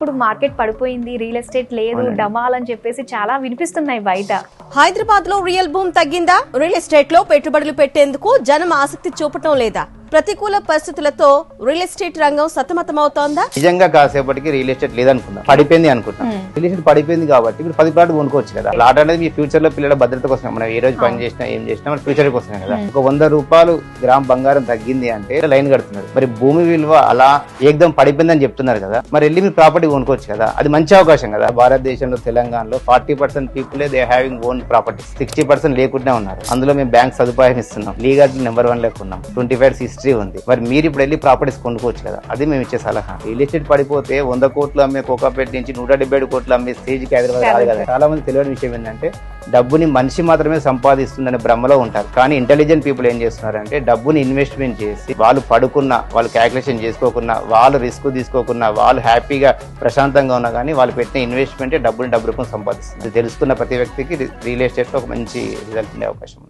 ఇప్పుడు మార్కెట్ పడిపోయింది, real estate లేదు, డమాల్ అని చెప్పేసి చాలా వినిపిస్తున్నాయి బయట. హైదరాబాద్ లో రియల్ బూమ్ తగ్గిందా? రియల్ ఎస్టేట్ లో పెట్టుబడులు పెట్టేందుకు జనం ఆసక్తి చూపటం లేదా? ప్రతికూల పరిస్థితులతో రియల్ ఎస్టేట్ రంగం సతమతమవుతోందా? నిజంగా కాసేపటికి రియల్ ఎస్టేట్ లేదనుకుందాం, పడిపోయింది అనుకుంటాం. రియల్ ఎస్టేట్ పడిపోయింది కాబట్టి ఇప్పుడు 10 ప్లాట్లు కొనుక్కోవచ్చు కదా. ప్లాట్ అనేది మీ ఫ్యూచర్ లో పిల్లల భద్రత కోసం, మనం ఏ రోజు పని చేసినా ఏం చేసినా మన ఫ్యూచర్ కోసమే కదా. ఒక 100 రూపాయలు గ్రామ్ బంగారం తగ్గింది అంటే లైన్ కడుతున్నారు. మరి భూమి విలువ అలా ఏకదం పడిపోయిందని చెప్తున్నారు కదా, మరి వెళ్ళి మీరు ప్రాపర్టీ కొనుక్కోవచ్చు కదా. అది మంచి అవకాశం కదా. భారతదేశంలో తెలంగాణలో 40% people they having own property, 60% లేకుండా ఉన్నారు. అందులో మేము బ్యాంక్ సదుపాయం ఇస్తున్నాం, లీగల్ నెంబర్ 1 లేకున్నాం, 25 హిస్టరీ ఉంది. మరి మీరు ఇప్పుడు వెళ్ళి ప్రాపర్టీస్ కొనుక్కోవచ్చు కదా. అది మేము ఇచ్చే సలహా. రియల్ ఎస్టేట్ పడిపోతే 100 కోట్లు అమ్మే కోకాపేట నుంచి 177 కోట్లు అమ్మే స్టేజ్కి హైదరాబాద్ రాదు కదా. చాలా మంది తెలియని విషయం ఏంటంటే డబ్బుని మనిషి మాత్రమే సంపాదిస్తుందనే భ్రమలో ఉంటారు. కానీ ఇంటెలిజెంట్ పీపుల్ ఏం చేస్తున్నారంటే డబ్బుని ఇన్వెస్ట్మెంట్ చేసి వాళ్ళు పడుకున్నా, వాళ్ళు క్యాల్కులేషన్ చేసుకోకున్నా, వాళ్ళు రిస్క్ తీసుకోకున్నా, వాళ్ళు హ్యాపీగా ప్రశాంతంగా ఉన్నా కానీ వాళ్ళు పెట్టిన ఇన్వెస్ట్మెంట్ డబ్బు రూపం సంపాదిస్తుంది. తెలుసుకున్న ప్రతి వ్యక్తికి రియల్ ఎస్టేట్ లో ఒక మంచి రిజల్ట్ ఉండే అవకాశం ఉంది.